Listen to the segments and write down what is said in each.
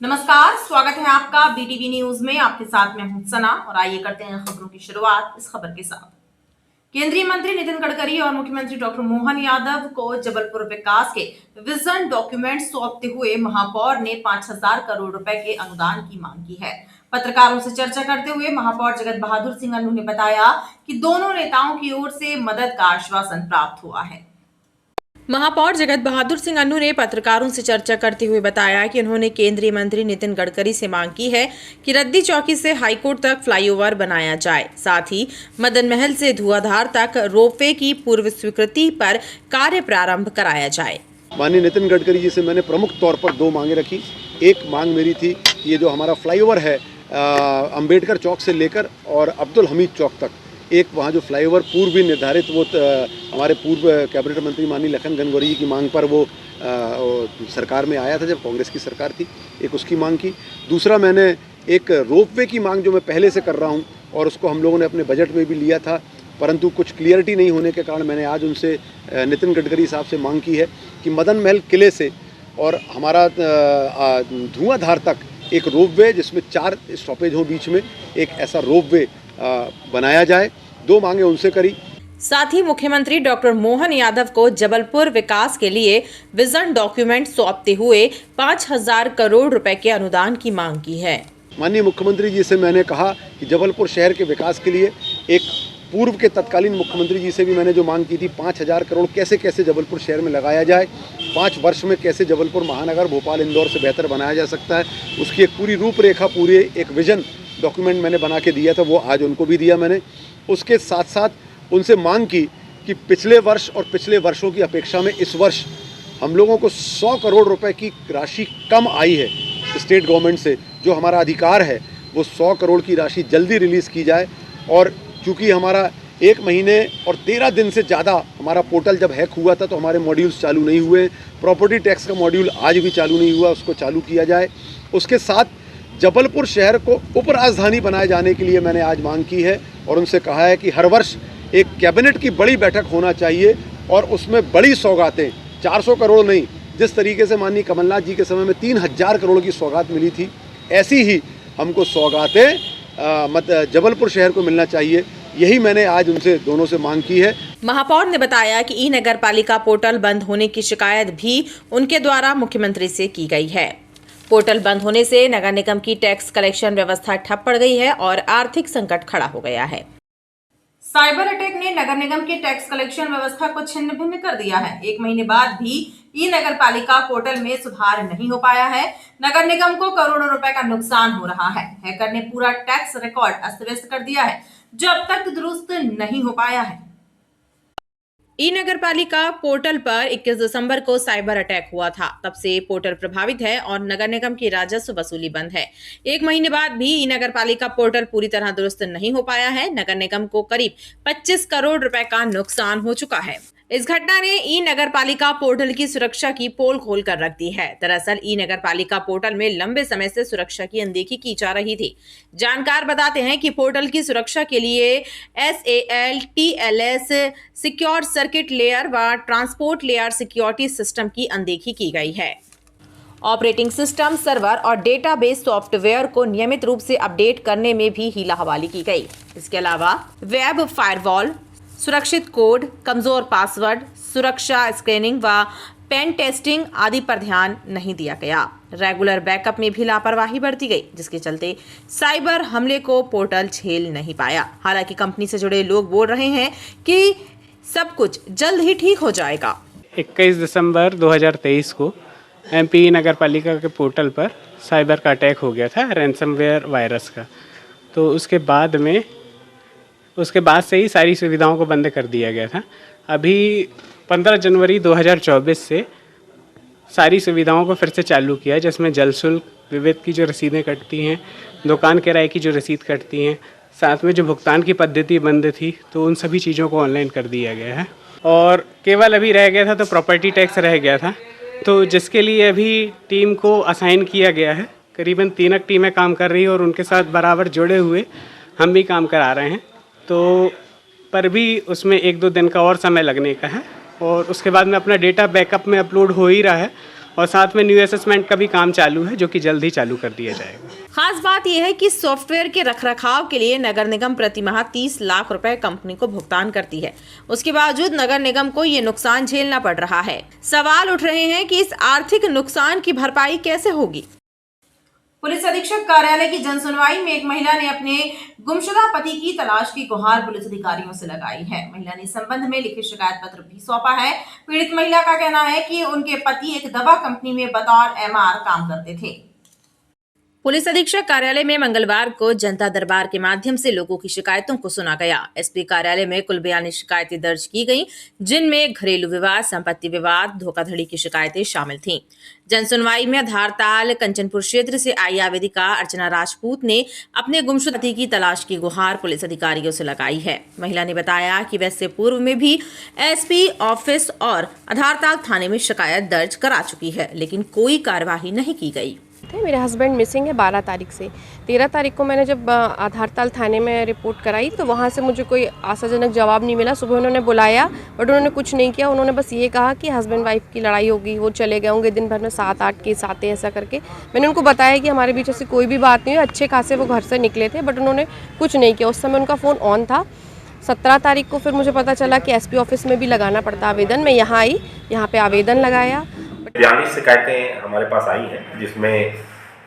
नमस्कार, स्वागत है आपका बीटीवी न्यूज में। आपके साथ मैं हूं सना और आइए करते हैं खबरों की शुरुआत इस खबर के साथ। केंद्रीय मंत्री नितिन गडकरी और मुख्यमंत्री डॉक्टर मोहन यादव को जबलपुर विकास के विजन डॉक्यूमेंट सौंपते हुए महापौर ने 5,000 करोड़ रुपए के अनुदान की मांग की है। पत्रकारों से चर्चा करते हुए महापौर जगत बहादुर सिंह अन्नू ने बताया कि दोनों नेताओं की ओर से मदद का आश्वासन प्राप्त हुआ है। महापौर जगत बहादुर सिंह अन्नू ने पत्रकारों से चर्चा करते हुए बताया कि उन्होंने केंद्रीय मंत्री नितिन गडकरी से मांग की है कि रद्दी चौकी से हाईकोर्ट तक फ्लाईओवर बनाया जाए, साथ ही मदन महल से धुआंधार तक रोपवे की पूर्व स्वीकृति पर कार्य प्रारंभ कराया जाए। माननीय नितिन गडकरी जी से मैंने प्रमुख तौर पर दो मांगे रखी। एक मांग मेरी थी ये जो हमारा फ्लाईओवर है अंबेडकर चौक से लेकर और अब्दुल हमीद चौक तक, एक वहाँ जो फ्लाईओवर पूर्व भी निर्धारित वो हमारे पूर्व कैबिनेट मंत्री माननीय लखन घनघोरी जी की मांग पर वो सरकार में आया था जब कांग्रेस की सरकार थी, एक उसकी मांग की। दूसरा मैंने एक रोपवे की मांग जो मैं पहले से कर रहा हूँ और उसको हम लोगों ने अपने बजट में भी लिया था, परंतु कुछ क्लियरिटी नहीं होने के कारण मैंने आज उनसे नितिन गडकरी साहब से मांग की है कि मदन महल किले से और हमारा धुआंधार तक एक रोपवे जिसमें 4 स्टॉपेज हों बीच में, एक ऐसा रोपवे बनाया जाए। दो मांगे उनसे करी। साथ ही मुख्यमंत्री डॉक्टर मोहन यादव को जबलपुर विकास के लिए विजन डॉक्यूमेंट सौंपते हुए 5,000 करोड़ रुपए के अनुदान की मांग की है। माननीय मुख्यमंत्री जी से मैंने कहा कि जबलपुर शहर के विकास के लिए एक पूर्व के तत्कालीन मुख्यमंत्री जी से भी मैंने जो मांग की थी 5,000 करोड़ कैसे कैसे जबलपुर शहर में लगाया जाए, 5 वर्ष में कैसे जबलपुर महानगर भोपाल इंदौर से बेहतर बनाया जा सकता है, उसकी एक पूरी रूपरेखा, पूरे एक विजन डॉक्यूमेंट मैंने बना के दिया था, वो आज उनको भी दिया मैंने। उसके साथ साथ उनसे मांग की कि पिछले वर्ष और पिछले वर्षों की अपेक्षा में इस वर्ष हम लोगों को 100 करोड़ रुपए की राशि कम आई है स्टेट गवर्नमेंट से। जो हमारा अधिकार है वो 100 करोड़ की राशि जल्दी रिलीज़ की जाए। और चूँकि हमारा 1 महीने और 13 दिन से ज़्यादा हमारा पोर्टल जब हैक हुआ था तो हमारे मॉड्यूल्स चालू नहीं हुए। प्रॉपर्टी टैक्स का मॉड्यूल आज भी चालू नहीं हुआ, उसको चालू किया जाए। उसके साथ जबलपुर शहर को उपराजधानी बनाए जाने के लिए मैंने आज मांग की है और उनसे कहा है कि हर वर्ष एक कैबिनेट की बड़ी बैठक होना चाहिए और उसमें बड़ी सौगातें, 400 करोड़ नहीं, जिस तरीके से माननीय कमलनाथ जी के समय में 3,000 करोड़ की सौगात मिली थी, ऐसी ही हमको सौगातें जबलपुर शहर को मिलना चाहिए। यही मैंने आज उनसे दोनों से मांग की है। महापौर ने बताया कि ई नगर पालिका पोर्टल बंद होने की शिकायत भी उनके द्वारा मुख्यमंत्री से की गई है। पोर्टल बंद होने से नगर निगम की टैक्स कलेक्शन व्यवस्था ठप पड़ गई है और आर्थिक संकट खड़ा हो गया है। साइबर अटैक ने नगर निगम की टैक्स कलेक्शन व्यवस्था को छिन्न भिन्न कर दिया है। 1 महीने बाद भी ई नगर पालिका पोर्टल में सुधार नहीं हो पाया है। नगर निगम को करोड़ों रुपए का नुकसान हो रहा है। हैकर ने पूरा टैक्स रिकॉर्ड अस्त व्यस्त कर दिया है, जो अब तक दुरुस्त नहीं हो पाया है। ई नगर पालिका पोर्टल पर 21 दिसंबर को साइबर अटैक हुआ था। तब से पोर्टल प्रभावित है और नगर निगम की राजस्व वसूली बंद है। 1 महीने बाद भी ई नगर पालिका पोर्टल पूरी तरह दुरुस्त नहीं हो पाया है। नगर निगम को करीब 25 करोड़ रुपए का नुकसान हो चुका है। इस घटना ने ई नगर पालिका पोर्टल की सुरक्षा की पोल खोल कर रख दी है। दरअसल ई नगर पालिका पोर्टल में लंबे समय से सुरक्षा की अनदेखी की जा रही थी। जानकार बताते हैं कि पोर्टल की सुरक्षा के लिए SAL TLS secure circuit layer व ट्रांसपोर्ट लेयर सिक्योरिटी सिस्टम की अनदेखी की गई है। ऑपरेटिंग सिस्टम, सर्वर और डेटाबेस सॉफ्टवेयर को नियमित रूप से अपडेट करने में भी हीला हवाली की गई। इसके अलावा वेब फायरवॉल, सुरक्षित कोड, कमजोर पासवर्ड, सुरक्षा स्कैनिंग व पेन टेस्टिंग आदि पर ध्यान नहीं दिया गया। रेगुलर बैकअप में भी लापरवाही बरती गई, जिसके चलते साइबर हमले को पोर्टल झेल नहीं पाया। हालांकि कंपनी से जुड़े लोग बोल रहे हैं कि सब कुछ जल्द ही ठीक हो जाएगा। 21 दिसंबर 2023 को MP नगर पालिका के पोर्टल पर साइबर का अटैक हो गया था, रैंसमवेयर वायरस का। तो उसके बाद से ही सारी सुविधाओं को बंद कर दिया गया था। अभी 15 जनवरी 2024 से सारी सुविधाओं को फिर से चालू किया, जिसमें जल शुल्क, विविध की जो रसीदें कटती हैं, दुकान किराए की जो रसीद कटती हैं, साथ में जो भुगतान की पद्धति बंद थी, तो उन सभी चीज़ों को ऑनलाइन कर दिया गया है। और केवल अभी रह गया था तो प्रॉपर्टी टैक्स रह गया था, तो जिसके लिए अभी टीम को असाइन किया गया है। करीबन 3 टीमें काम कर रही है और उनके साथ बराबर जुड़े हुए हम भी काम करा रहे हैं। तो पर भी उसमें 1-2 दिन का और समय लगने का है और उसके बाद में अपना डेटा बैकअप में अपलोड हो ही रहा है। और साथ में न्यू असेसमेंट का भी काम चालू है, जो कि जल्द ही चालू कर दिया जाएगा। खास बात यह है कि सॉफ्टवेयर के रखरखाव के लिए नगर निगम प्रति माह 30 लाख रुपए कंपनी को भुगतान करती है। उसके बावजूद नगर निगम को ये नुकसान झेलना पड़ रहा है। सवाल उठ रहे हैं कि इस आर्थिक नुकसान की भरपाई कैसे होगी। पुलिस अधीक्षक कार्यालय की जनसुनवाई में एक महिला ने अपने गुमशुदा पति की तलाश की गुहार पुलिस अधिकारियों से लगाई है। महिला ने इस संबंध में लिखित शिकायत पत्र भी सौंपा है। पीड़ित महिला का कहना है कि उनके पति एक दवा कंपनी में बतौर एमआर काम करते थे। पुलिस अधीक्षक कार्यालय में मंगलवार को जनता दरबार के माध्यम से लोगों की शिकायतों को सुना गया। एसपी कार्यालय में कुल 42 शिकायतें दर्ज की गईं, जिनमें घरेलू विवाद, संपत्ति विवाद, धोखाधड़ी की शिकायतें शामिल थीं। जनसुनवाई में धारताल कंचनपुर क्षेत्र से आई आवेदिका अर्चना राजपूत ने अपने गुमशुदा पति की तलाश की गुहार पुलिस अधिकारियों से लगाई है। महिला ने बताया कि वैसे पूर्व में भी एसपी ऑफिस और धारताल थाने में शिकायत दर्ज करा चुकी है, लेकिन कोई कार्यवाही नहीं की गई। मेरे हस्बैंड मिसिंग है 12 तारीख से। 13 तारीख को मैंने जब धारताल थाने में रिपोर्ट कराई तो वहाँ से मुझे कोई आशाजनक जवाब नहीं मिला। सुबह उन्होंने बुलाया बट उन्होंने कुछ नहीं किया। उन्होंने बस ये कहा कि हस्बैंड वाइफ की लड़ाई होगी, वो चले गए होंगे, दिन भर में 7-8 केस आते हैं ऐसा करके। मैंने उनको बताया कि हमारे बीच ऐसी कोई भी बात नहीं है, अच्छे खासे वो घर से निकले थे, बट उन्होंने कुछ नहीं किया। उस समय उनका फ़ोन ऑन था। 17 तारीख को फिर मुझे पता चला कि एसपी ऑफिस में भी लगाना पड़ता आवेदन। मैं यहाँ आई, यहाँ पे आवेदन लगाया। 42 शिकायतें हमारे पास आई हैं, जिसमें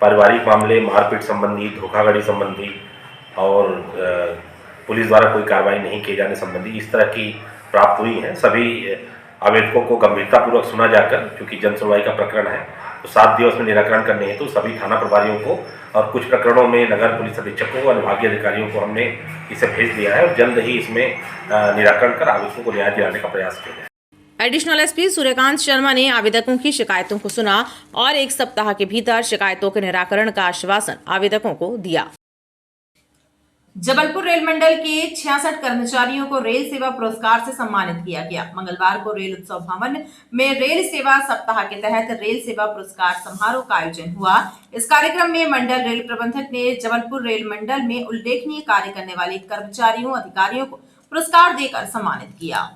पारिवारिक मामले, मारपीट संबंधी, धोखाधड़ी संबंधी और पुलिस द्वारा कोई कार्रवाई नहीं किए जाने संबंधी इस तरह की प्राप्त हुई हैं। सभी आवेदकों को गंभीरतापूर्वक सुना जाकर, क्योंकि जनसुनवाई का प्रकरण है, तो 7 दिवस में निराकरण करने हेतु सभी थाना प्रभारियों को और कुछ प्रकरणों में नगर पुलिस अधीक्षकों व अनुभागीय अधिकारियों को हमने इसे भेज दिया है और जल्द ही इसमें निराकरण कर आवेदकों को न्याय दिलाने का प्रयास किया जाए। एडिशनल एसपी सूर्यकांत शर्मा ने आवेदकों की शिकायतों को सुना और 1 सप्ताह के भीतर शिकायतों के निराकरण का आश्वासन आवेदकों को दिया। जबलपुर रेल मंडल के 66 कर्मचारियों को रेल सेवा पुरस्कार से सम्मानित किया गया। मंगलवार को रेल उत्सव भवन में रेल सेवा सप्ताह के तहत रेल सेवा पुरस्कार समारोह का आयोजन हुआ। इस कार्यक्रम में मंडल रेल प्रबंधक ने जबलपुर रेल मंडल में उल्लेखनीय कार्य करने वाले कर्मचारियों, अधिकारियों को पुरस्कार देकर सम्मानित किया।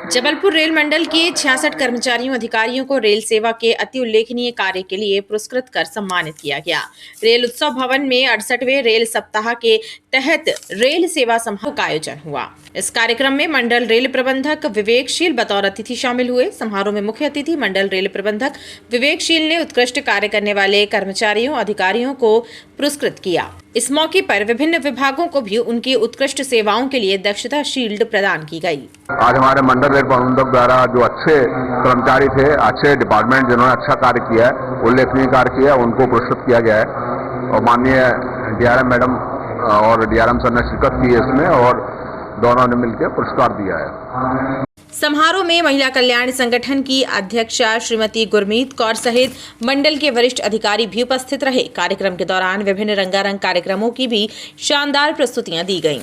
जबलपुर रेल मंडल के 66 कर्मचारियों, अधिकारियों को रेल सेवा के अति उल्लेखनीय कार्य के लिए पुरस्कृत कर सम्मानित किया गया। रेल उत्सव भवन में 68वें रेल सप्ताह के तहत रेल सेवा समारोह का आयोजन हुआ। इस कार्यक्रम में मंडल रेल प्रबंधक विवेकशील बतौर अतिथि शामिल हुए। समारोह में मुख्य अतिथि मंडल रेल प्रबंधक विवेकशील ने उत्कृष्ट कार्य करने वाले कर्मचारियों, अधिकारियों को पुरस्कृत किया। इस मौके पर विभिन्न विभागों को भी उनकी उत्कृष्ट सेवाओं के लिए दक्षता शील्ड प्रदान की गई। आज हमारे मंडल रेल प्रबंधक द्वारा जो अच्छे कर्मचारी थे, अच्छे डिपार्टमेंट जिन्होंने अच्छा कार्य किया है, उल्लेखनीय कार्य किया है, उनको पुरस्कृत किया गया है और माननीय डीआरएम मैडम और डीआरएम सर ने शिरकत की है इसमें और दोनों ने मिलकर पुरस्कार दिया है। समारोह में महिला कल्याण संगठन की अध्यक्षा श्रीमती गुरमीत कौर सहित मंडल के वरिष्ठ अधिकारी भी उपस्थित रहे। कार्यक्रम के दौरान विभिन्न रंगारंग कार्यक्रमों की भी शानदार प्रस्तुतियां दी गईं।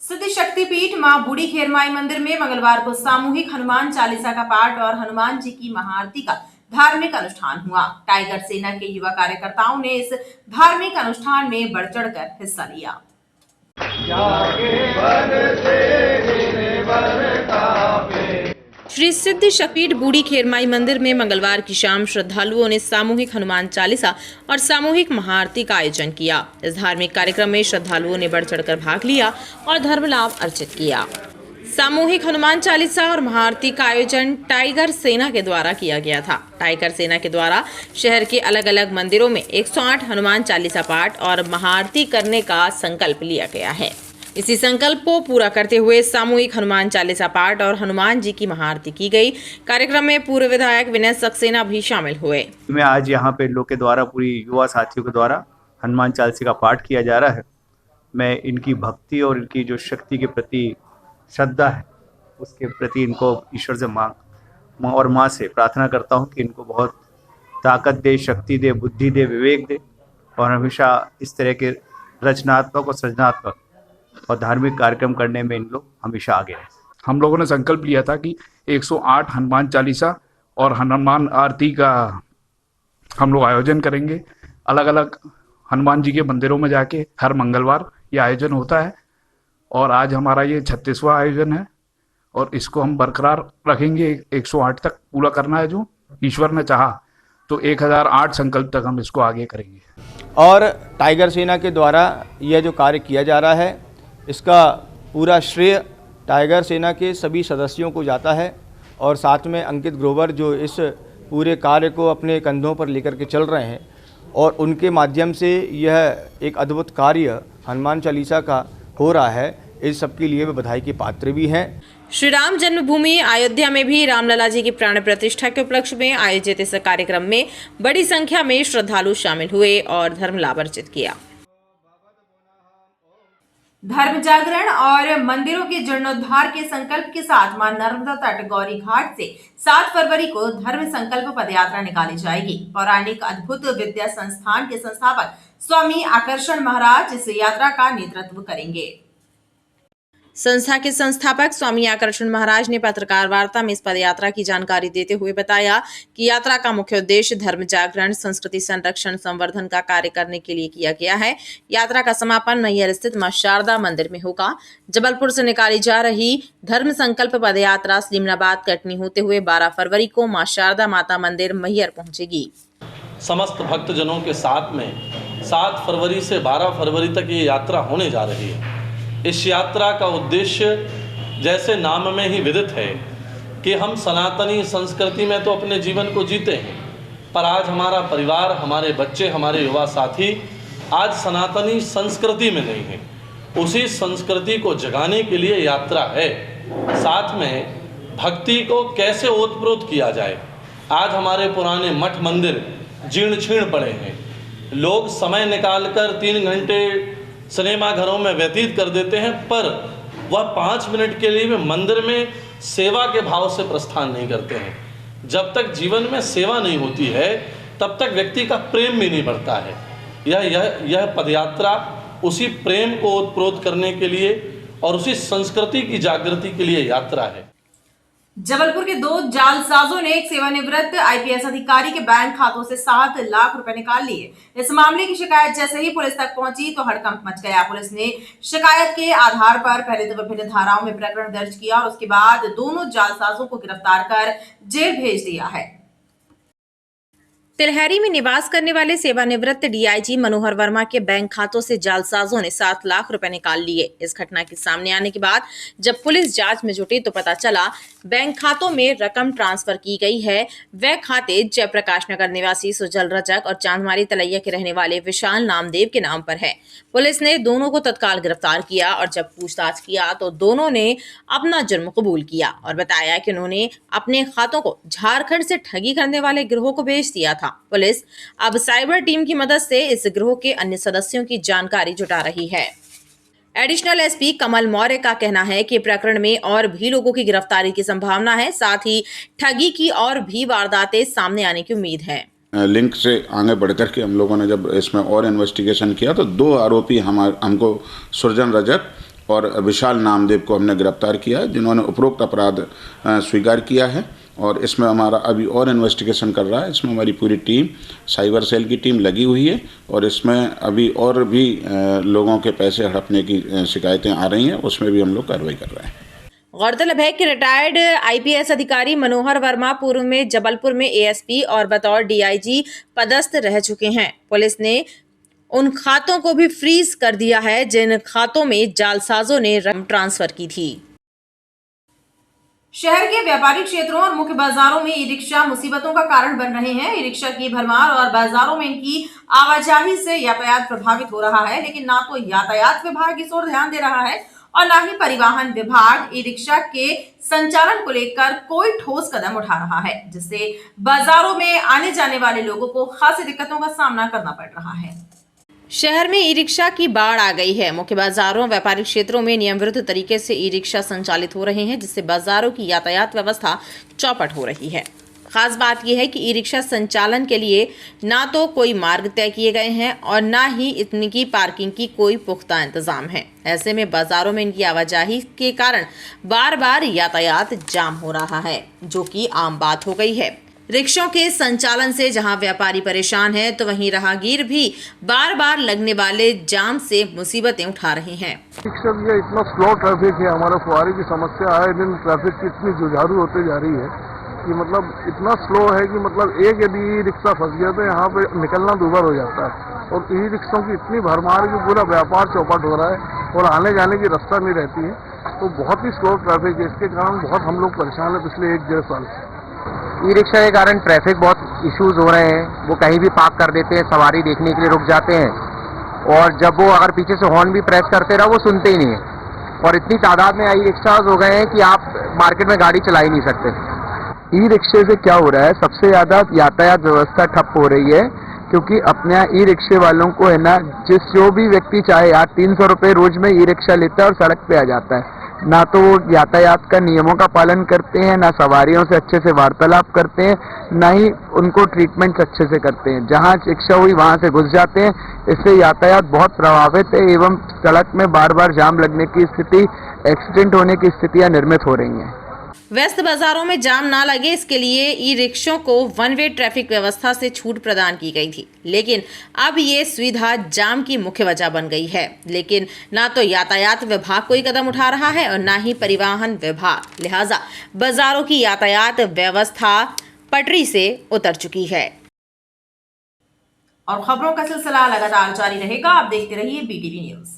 सिद्धि शक्तिपीठ मां बूढ़ी खेरमाई मंदिर में मंगलवार को सामूहिक हनुमान चालीसा का पाठ और हनुमान जी की महाआरती का धार्मिक अनुष्ठान हुआ। टाइगर सेना के युवा कार्यकर्ताओं ने इस धार्मिक अनुष्ठान में बढ़ चढ़कर हिस्सा लिया। श्री सिद्धि शक्तिपीठ बूढ़ी खेरमाई मंदिर में मंगलवार की शाम श्रद्धालुओं ने सामूहिक हनुमान चालीसा और सामूहिक महाआरती का आयोजन किया। इस धार्मिक कार्यक्रम में श्रद्धालुओं ने बढ़ चढ़कर भाग लिया और धर्म लाभ अर्जित किया। सामूहिक हनुमान चालीसा और महाआरती का आयोजन टाइगर सेना के द्वारा किया गया था। टाइगर सेना के द्वारा शहर के अलग अलग मंदिरों में 108 हनुमान चालीसा पाठ और महाआरती करने का संकल्प लिया गया है। इसी संकल्प को पूरा करते हुए सामूहिक हनुमान चालीसा पाठ और हनुमान जी की महाआरती की गई। कार्यक्रम में पूर्व विधायक विनय सक्सेना भी शामिल हुए। मैं आज यहाँ पे लोग के द्वारा, पूरी युवा साथियों के द्वारा हनुमान चालीसा का पाठ किया जा रहा है। मैं इनकी भक्ति और इनकी जो शक्ति के प्रति श्रद्धा है, उसके प्रति इनको ईश्वर से माँ और माँ से प्रार्थना करता हूँ कि इनको बहुत ताकत दे, शक्ति दे, बुद्धि दे, विवेक दे और हमेशा इस तरह के रचनात्मक और सृजनात्मक और धार्मिक कार्यक्रम करने में इन लोग हमेशा आगे हैं। हम लोगों ने संकल्प लिया था कि 108 हनुमान चालीसा और हनुमान आरती का हम लोग आयोजन करेंगे। अलग अलग हनुमान जी के मंदिरों में जाके हर मंगलवार ये आयोजन होता है और आज हमारा ये 36वां आयोजन है और इसको हम बरकरार रखेंगे। 108 तक पूरा करना है, जो ईश्वर ने चाहा तो 1008 संकल्प तक हम इसको आगे करेंगे। और टाइगर सेना के द्वारा यह जो कार्य किया जा रहा है, इसका पूरा श्रेय टाइगर सेना के सभी सदस्यों को जाता है और साथ में अंकित ग्रोवर जो इस पूरे कार्य को अपने कंधों पर लेकर के चल रहे हैं और उनके माध्यम से यह एक अद्भुत कार्य हनुमान चालीसा का हो रहा है। इस सब के लिए वे बधाई के पात्र भी हैं। श्री राम जन्मभूमि अयोध्या में भी रामलला जी की प्राण प्रतिष्ठा के उपलक्ष्य में आयोजित इस कार्यक्रम में बड़ी संख्या में श्रद्धालु शामिल हुए और धर्म लाभ अर्जित किया। धर्म जागरण और मंदिरों के जीर्णोद्धार के संकल्प के साथ मां नर्मदा तट गौरी घाट से 7 फरवरी को धर्म संकल्प पदयात्रा निकाली जाएगी। पौराणिक अद्भुत विद्या संस्थान के संस्थापक स्वामी आकर्षण महाराज इस यात्रा का नेतृत्व करेंगे। संस्था के संस्थापक स्वामी आकर्षण महाराज ने पत्रकार वार्ता में इस पदयात्रा की जानकारी देते हुए बताया कि यात्रा का मुख्य उद्देश्य धर्म जागरण, संस्कृति संरक्षण, संवर्धन का कार्य करने के लिए किया गया है। यात्रा का समापन मैहर स्थित मां शारदा मंदिर में होगा। जबलपुर से निकाली जा रही धर्म संकल्प पदयात्रा सलीमनाबाद कटनी होते हुए 12 फरवरी को मां शारदा माता मंदिर मैहर पहुंचेगी। समस्त भक्तजनों के साथ में 7 फरवरी से 12 फरवरी तक ये यात्रा होने जा रही है। इस यात्रा का उद्देश्य जैसे नाम में ही विदित है कि हम सनातनी संस्कृति में तो अपने जीवन को जीते हैं, पर आज हमारा परिवार, हमारे बच्चे, हमारे युवा साथी आज सनातनी संस्कृति में नहीं है। उसी संस्कृति को जगाने के लिए यात्रा है। साथ में भक्ति को कैसे ओतप्रोत किया जाए। आज हमारे पुराने मठ मंदिर जीर्ण शीर्ण पड़े हैं। लोग समय निकालकर 3 घंटे सिनेमा घरों में व्यतीत कर देते हैं, पर वह 5 मिनट के लिए भी मंदिर में सेवा के भाव से प्रस्थान नहीं करते हैं। जब तक जीवन में सेवा नहीं होती है तब तक व्यक्ति का प्रेम भी नहीं बढ़ता है। यह पदयात्रा उसी प्रेम को ओतप्रोत करने के लिए और उसी संस्कृति की जागृति के लिए यात्रा है। जबलपुर के 2 जालसाजों ने एक सेवानिवृत्त आईपीएस अधिकारी के बैंक खातों से 7 लाख रुपए निकाल लिए। इस मामले की शिकायत जैसे ही पुलिस तक पहुंची तो हड़कंप मच गया। पुलिस ने शिकायत के आधार पर पहले तो विभिन्न धाराओं में प्रकरण दर्ज किया और उसके बाद दोनों जालसाजों को गिरफ्तार कर जेल भेज दिया है। तिलहरी में निवास करने वाले सेवानिवृत्त डीआईजी मनोहर वर्मा के बैंक खातों से जालसाजों ने 7 लाख रुपए निकाल लिए। इस घटना के सामने आने के बाद जब पुलिस जांच में जुटी तो पता चला बैंक खातों में रकम ट्रांसफर की गई है। वह खाते जयप्रकाश नगर निवासी सुजल रजक और चांदमारी तलैया के रहने वाले विशाल नामदेव के नाम पर है। पुलिस ने दोनों को तत्काल गिरफ्तार किया और जब पूछताछ किया तो दोनों ने अपना जुर्म कबूल किया और बताया कि उन्होंने अपने खातों को झारखंड से ठगी करने वाले गिरोह को बेच दिया था। पुलिस अब साइबर टीम की मदद से इस गिरोह के अन्य सदस्यों की जानकारी जुटा रही है। एडिशनल एसपी कमल मौर्य का कहना है कि प्रकरण में और भी लोगों की गिरफ्तारी की संभावना है। साथ ही ठगी की और भी वारदातें सामने आने की उम्मीद है। लिंक से आगे बढ़कर के हम लोगों ने जब इसमें और इन्वेस्टिगेशन किया तो 2 आरोपी हमको सुरजन रजक और विशाल नामदेव को हमने गिरफ्तार किया है, जिन्होंने उपरोक्त अपराध स्वीकार किया है और इसमें हमारा अभी और इन्वेस्टिगेशन कर रहा है। इसमें हमारी पूरी टीम, साइबर सेल की टीम लगी हुई है और इसमें अभी और भी लोगों के पैसे हड़पने की शिकायतें आ रही हैं, उसमें भी हम लोग कार्रवाई कर रहे हैं। गौरतलब है कि रिटायर्ड आईपीएस अधिकारी मनोहर वर्मा पूर्व में जबलपुर में एएसपी और बतौर डीआईजी पदस्थ रह चुके हैं। पुलिस ने उन खातों को भी फ्रीज कर दिया है जिन खातों में जालसाजों ने रकम ट्रांसफर की थी। शहर के व्यापारिक क्षेत्रों और मुख्य बाजारों में ई रिक्शा मुसीबतों का कारण बन रहे हैं। ई रिक्शा की भरमार और बाजारों में इनकी आवाजाही से यातायात प्रभावित हो रहा है, लेकिन ना तो यातायात विभाग इस ओर ध्यान दे रहा है और ना ही परिवहन विभाग ई रिक्शा के संचालन को लेकर कोई ठोस कदम उठा रहा है, जिससे बाजारों में आने जाने वाले लोगों को खासी दिक्कतों का सामना करना पड़ रहा है। शहर में ई रिक्शा की बाढ़ आ गई है। मुख्य बाजारों, व्यापारिक क्षेत्रों में नियम विरुद्ध तरीके से ई रिक्शा संचालित हो रहे हैं, जिससे बाजारों की यातायात व्यवस्था चौपट हो रही है। खास बात यह है कि ई रिक्शा संचालन के लिए ना तो कोई मार्ग तय किए गए हैं और ना ही इनकी पार्किंग की कोई पुख्ता इंतजाम है। ऐसे में बाजारों में इनकी आवाजाही के कारण बार बार यातायात जाम हो रहा है, जो कि आम बात हो गई है। रिक्शों के संचालन से जहां व्यापारी परेशान हैं, तो वहीं राहगीर भी बार बार लगने वाले जाम से मुसीबतें उठा रहे हैं। ये इतना स्लो ट्रैफिक है, हमारे फुआरी की समस्या है, दिन ट्रैफिक की इतनी जुझारू होते जा रही है कि मतलब इतना स्लो है कि मतलब एक यदि ई रिक्शा फंस गया तो यहाँ पे निकलना दूभर हो जाता है। और ई रिक्शों की इतनी भरमार की पूरा व्यापार चौपट हो रहा है और आने जाने की रास्ता नहीं रहती है, तो बहुत ही स्लो ट्रैफिक है। इसके कारण बहुत हम लोग परेशान हैं पिछले 1-1.5 साल से। ई रिक्शा के कारण ट्रैफिक बहुत इश्यूज हो रहे हैं। वो कहीं भी पार्क कर देते हैं, सवारी देखने के लिए रुक जाते हैं, और जब वो अगर पीछे से हॉर्न भी प्रेस करते रहो वो सुनते ही नहीं है। और इतनी तादाद में ई रिक्शाज हो गए हैं कि आप मार्केट में गाड़ी चला ही नहीं सकते। ई रिक्शे से क्या हो रहा है, सबसे ज़्यादा यातायात व्यवस्था ठप हो रही है, क्योंकि अपने यहाँ ई रिक्शे वालों को है ना, जो भी व्यक्ति चाहे यार 300 रुपये रोज में ई रिक्शा लेता है और सड़क पे आ जाता है। ना तो वो यातायात का नियमों का पालन करते हैं, ना सवारियों से अच्छे से वार्तालाप करते हैं, ना ही उनको ट्रीटमेंट अच्छे से करते हैं। जहाँ शिक्षा हुई वहाँ से घुस जाते हैं। इससे यातायात बहुत प्रभावित है एवं सड़क में बार बार जाम लगने की स्थिति, एक्सीडेंट होने की स्थितियाँ निर्मित हो रही हैं। व्यस्त बाजारों में जाम ना लगे, इसके लिए ई रिक्शों को वन वे ट्रैफिक व्यवस्था से छूट प्रदान की गई थी, लेकिन अब ये सुविधा जाम की मुख्य वजह बन गई है। लेकिन ना तो यातायात विभाग कोई कदम उठा रहा है और ना ही परिवहन विभाग, लिहाजा बाजारों की यातायात व्यवस्था पटरी से उतर चुकी है। और खबरों का सिलसिला लगातार जारी रहेगा, आप देखते रहिए BTV न्यूज।